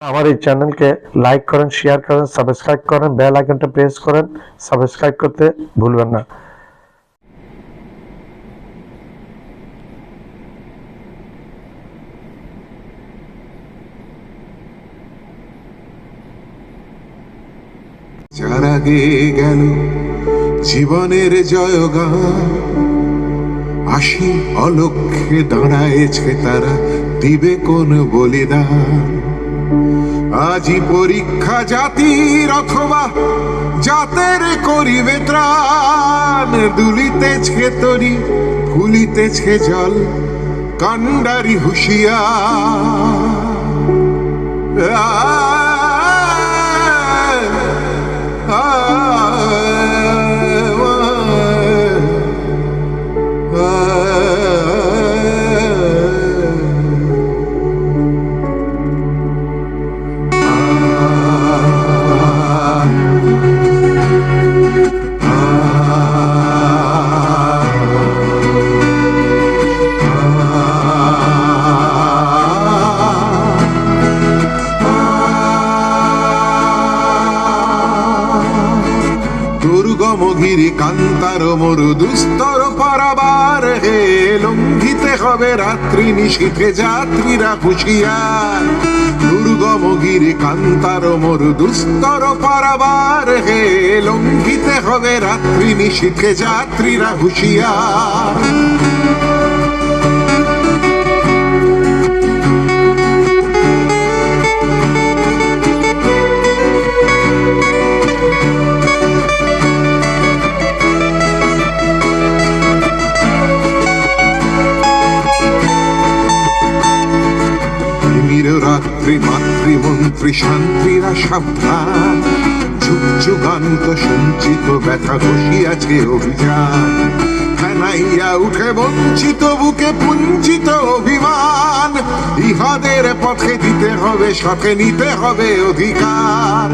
আমার এই চ্যানেলকে লাইক করেন, শেয়ার করেন, সাবস্ক্রাইব করেন, বেল আইকনটা প্রেস করেন। সাবস্ক্রাইব করতে ভুলবেন না। যার আগে গেল জীবনের জয়গান, আসি অলক্ষ্যে দাঁড়ায়েছে তারা, দিবে কোন বলিদান। আজি পরীক্ষা জাতির অথবা জাতের করিবে ত্রাণ, দুলিতেছে তরি ফুলিতেছে জল, কান্ডারি হুঁশিয়ার। দুর্গমগিরি কান্তার মরু দুস্তর পারাবার, হে লঙ্ঘিতে হবে রাত্রি নিশীথে যাত্রীরা হুঁশিয়ার। দুর্গমগিরি কান্তার মরু দুস্তর পারাবার, হে লঙ্ঘিতে হবে রাত্রি নিশীথে যাত্রীরা হুঁশিয়ার। রাত্রি মাতৃমন্ত্রী শান্তিরা সাবধান, যুগ যুগান্ত সঞ্চিত ব্যথা বসিয়াছে অভিযান। ফেনাইয়া উঠে বঞ্চিত বুকে পুঞ্চিত অভিমান, ইহাদের পথে দিতে হবে সাথে নিতে হবে অধিকার।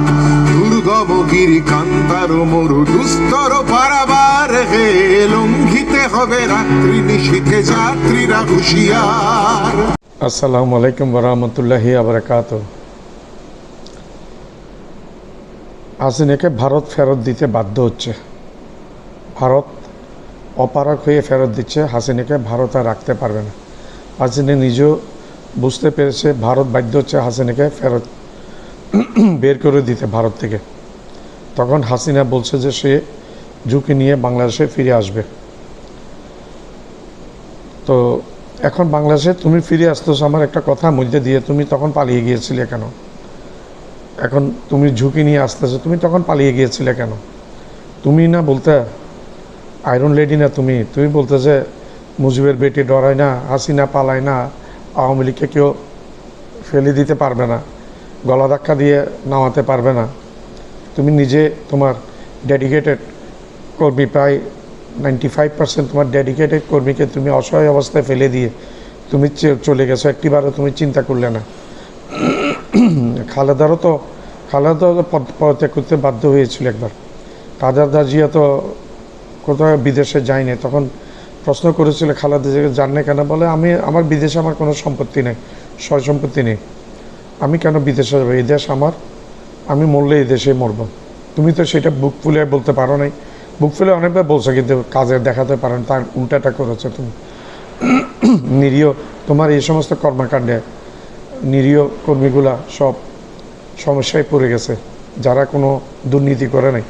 দুর্গমগিরি কান্তার মরু দুস্তর পারাবার, হে লঙ্ঘিতে হবে রাত্রি নিশীথে যাত্রীরা হুঁশিয়ার। আসসালামু আলাইকুম ওয়া বারাকাতুহু। হাসিনাকে ভারত ফেরত দিতে বাধ্য হচ্ছে। ভারত অপারগ হয়ে ফেরত দিচ্ছে। হাসিনাকে ভারত আর রাখতে পারবে না। হাসিনা নিজেও বুঝতে পেরেছে ভারত বাধ্য হচ্ছে হাসিনাকে ফেরত বের করে দিতে ভারত থেকে। তখন হাসিনা বলছে যে সে ঝুঁকি নিয়ে বাংলাদেশে ফিরে আসবে। তো এখন বাংলাদেশে তুমি ফিরে আসতেছো, আমার একটা কথা মধ্যে দিয়ে, তুমি তখন পালিয়ে গিয়েছিলে কেন? এখন তুমি ঝুঁকি নিয়ে আসতেছো, তুমি তখন পালিয়ে গিয়েছিলে কেন? তুমি না বলতে আয়রন লেডি না তুমি বলতে যে মুজিবের বেটি ডরায় না, হাসিনা পালায় না, আওয়ামী লীগকে কেউ ফেলে দিতে পারবে না, গলা ধাক্কা দিয়ে নামাতে পারবে না। তুমি নিজে তোমার ডেডিকেটেড কর্মী, প্রায় 95% তোমার ডেডিকেটেড কর্মীকে তুমি অসহায় অবস্থায় ফেলে দিয়ে তুমি চলে গেছো। একটিবারও তুমি চিন্তা করলে না। খালেদারও তো পদত্যাগ করতে বাধ্য হয়েছিল একবার। খালেদা জিয়া তো কোথাও বিদেশে যায়নি। তখন প্রশ্ন করেছিল খালেদা জিয়াকে যান না কেন? বলে আমার বিদেশে আমার কোনো সম্পত্তি নেই, সয় সম্পত্তি নেই, আমি কেন বিদেশে যাবো? এই দেশ আমার, আমি মরলে এই দেশে মরব। তুমি তো সেটা বুক ফুলে বলতে পারো নাই। বুক ফুলে অনেকবার বলছো কিন্তু কাজে দেখাতে পারেন, তার উল্টাটা করেছো তুমি। নিরীহ তোমার এই সমস্ত কর্মকাণ্ডে নিরীহ কর্মীগুলা সব সমস্যায় পড়ে গেছে, যারা কোনো দুর্নীতি করে নাই।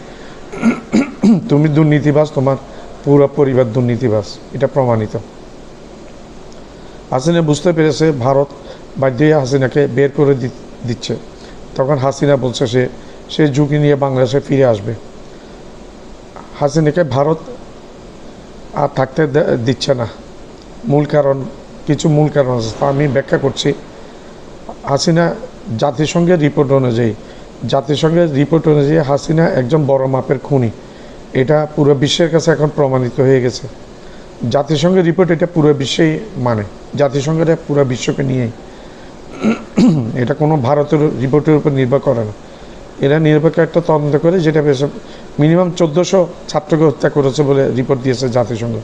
তুমি দুর্নীতিবাজ, তোমার পুরো পরিবার দুর্নীতিবাজ, এটা প্রমাণিত। হাসিনা বুঝতে পেরেছে ভারত বাধ্য হয়ে হাসিনাকে বের করে দিচ্ছে। তখন হাসিনা বলছে সে ঝুঁকি নিয়ে বাংলাদেশে ফিরে আসবে। হাসিনাকে ভারত আর থাকতে দিচ্ছে না। কিছু মূল কারণ আছে, তা আমি ব্যাখ্যা করছি। হাসিনা জাতিসংঘের রিপোর্ট অনুযায়ী হাসিনা একজন বড় মাপের খুনি। এটা পুরো বিশ্বের কাছে এখন প্রমাণিত হয়ে গেছে। জাতিসংঘের রিপোর্ট এটা পুরো বিশ্বেই মানে, জাতিসংঘের পুরো বিশ্বকে নিয়েই। এটা কোনো ভারতের রিপোর্টের উপর নির্ভর করে না। এরা নিরপেক্ষ একটা তদন্ত করে, যেটা মিনিমাম 1400 ছাত্রকে হত্যা করেছে বলে রিপোর্ট দিয়েছে জাতিসংঘ।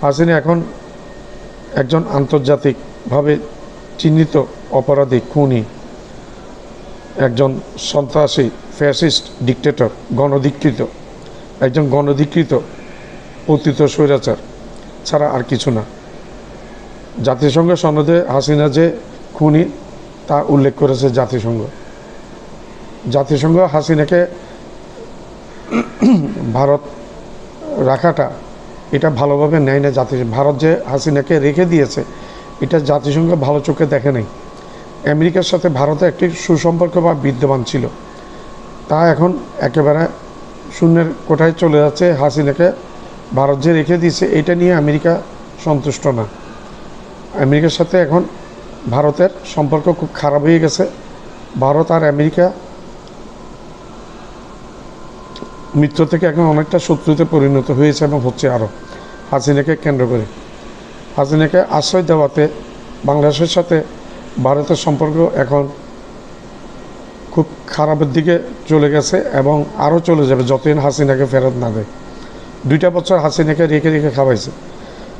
হাসিনা এখন একজন আন্তর্জাতিকভাবে চিহ্নিত অপরাধী, খুনি। একজন সন্ত্রাসী ফ্যাসিস্ট ডিক্টেটর, একজন গণধিকৃত পতিত স্বৈরাচার ছাড়া আর কিছু না। জাতিসংঘ সনদে হাসিনা যে খুনি তা উল্লেখ করেছে জাতিসংঘ হাসিনাকে ভারত রাখাটা এটা ভালোভাবে নেয় না। ভারত যে হাসিনাকে রেখে দিয়েছে এটা জাতিসংঘ ভালো চোখে দেখে নেই। আমেরিকার সাথে ভারতের একটি সুসম্পর্ক বা বিদ্যমান ছিল, তা এখন একেবারে শূন্যের কোঠায় চলে যাচ্ছে। হাসিনাকে ভারত যে রেখে দিয়েছে এটা নিয়ে আমেরিকা সন্তুষ্ট না। আমেরিকার সাথে এখন ভারতের সম্পর্ক খুব খারাপ হয়ে গেছে। ভারত আর আমেরিকা মিত্র থেকে এখন অনেকটা শত্রুতে পরিণত হয়েছে এবং হচ্ছে আরও, হাসিনাকে কেন্দ্র করে। হাসিনাকে আশ্রয় দেওয়াতে বাংলাদেশের সাথে ভারতের সম্পর্ক এখন খুব খারাপের দিকে চলে গেছে এবং আরও চলে যাবে যতদিন হাসিনাকে ফেরত না দেয়। 2টা বছর হাসিনাকে রেখে খাওয়াইছে।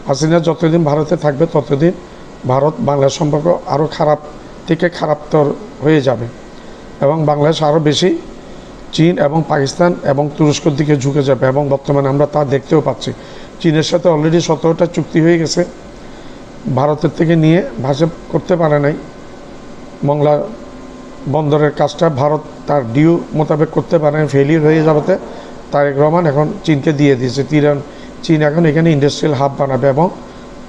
হাসিনা যতদিন ভারতে থাকবে ততদিন ভারত বাংলাদেশ সম্পর্ক আরও খারাপ থেকে খারাপতর হয়ে যাবে এবং বাংলাদেশ আরও বেশি চীন এবং পাকিস্তান এবং তুরস্কর দিকে ঝুঁকে যাবে এবং বর্তমানে আমরা তা দেখতেও পাচ্ছি। চীনের সাথে অলরেডি 17টা চুক্তি হয়ে গেছে, ভারতের থেকে নিয়ে ভাষা করতে পারে নাই। মংলা বন্দরের কাজটা ভারত তার ডিউ মোতাবেক করতে পারে নাই, ফেলিয়ার হয়ে যাবে। তারেক রহমান এখন চীনকে দিয়ে দিয়েছে। চীন এখন এখানে ইন্ডাস্ট্রিয়াল হাব বানাবে এবং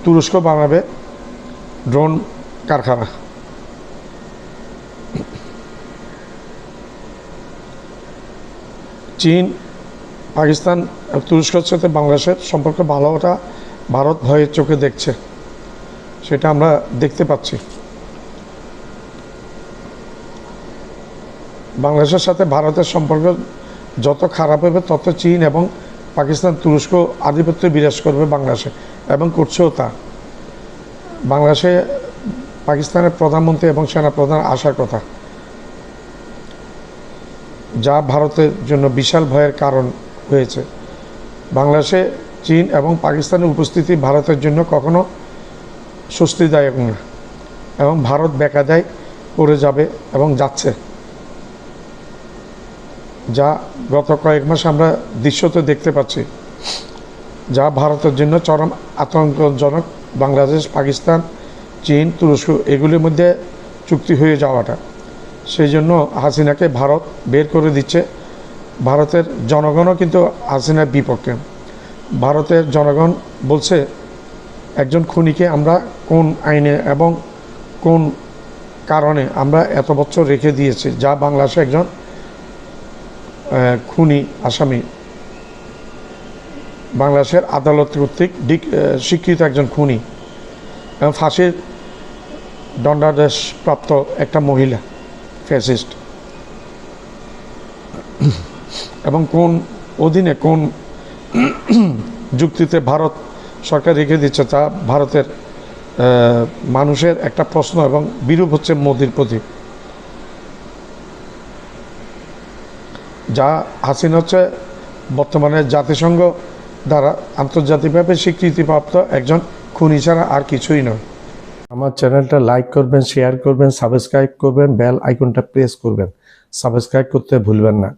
তুরস্ক বানাবে ড্রোন কারখানা। চীন, পাকিস্তান, তুরস্কের সাথে বাংলাদেশের সম্পর্ক ভালো হওয়াটা ভারত ভয়ের চোখে দেখছে, সেটা আমরা দেখতে পাচ্ছি। বাংলাদেশের সাথে ভারতের সম্পর্ক যত খারাপ হবে তত চীন এবং পাকিস্তান, তুরস্ক আধিপত্য বিরাজ করবে বাংলাদেশে এবং করছেও তা। বাংলাদেশে পাকিস্তানের প্রধানমন্ত্রী এবং সেনাপ্রধান আসার কথা, যা ভারতের জন্য বিশাল ভয়ের কারণ হয়েছে। বাংলাদেশে চীন এবং পাকিস্তানের উপস্থিতি ভারতের জন্য কখনো স্বস্তিদায়ক না এবং ভারত বেকায়দায় পড়ে যাবে এবং যাচ্ছে, যা গত কয়েক মাস আমরা দৃশ্যত দেখতে পাচ্ছি, যা ভারতের জন্য চরম আতঙ্কজনক। বাংলাদেশ, পাকিস্তান, চীন, তুরস্ক এগুলির মধ্যে চুক্তি হয়ে যাওয়াটা, সেই জন্য হাসিনাকে ভারত বের করে দিচ্ছে। ভারতের জনগণও কিন্তু হাসিনার বিপক্ষে। ভারতের জনগণ বলছে একজন খুনিকে আমরা কোন আইনে এবং কোন কারণে আমরা এত বছর রেখে দিয়েছি, যা বাংলাদেশে একজন খুনি আসামি, বাংলাদেশের আদালত কর্তৃক স্বীকৃত একজন খুনি এবং ফাঁসির দণ্ডাদেশপ্রাপ্ত একটা মহিলা ফ্যাসিস্ট, এবং কোন অধীনে কোন যুক্তিতে ভারত সরকার রেখে দিচ্ছে তা ভারতের মানুষের একটা প্রশ্ন এবং বিরূপ হচ্ছে মোদির প্রতি। যা হাসিনা হচ্ছে বর্তমানে জাতিসংঘ দ্বারা আন্তর্জাতিকভাবে স্বীকৃতিপ্রাপ্ত একজন খুনি ছাড়া আর কিছুই নয়। আমার চ্যানেলটা লাইক করবেন, শেয়ার করবেন, সাবস্ক্রাইব করবেন, বেল আইকনটা প্রেস করবেন। সাবস্ক্রাইব করতে ভুলবেন না।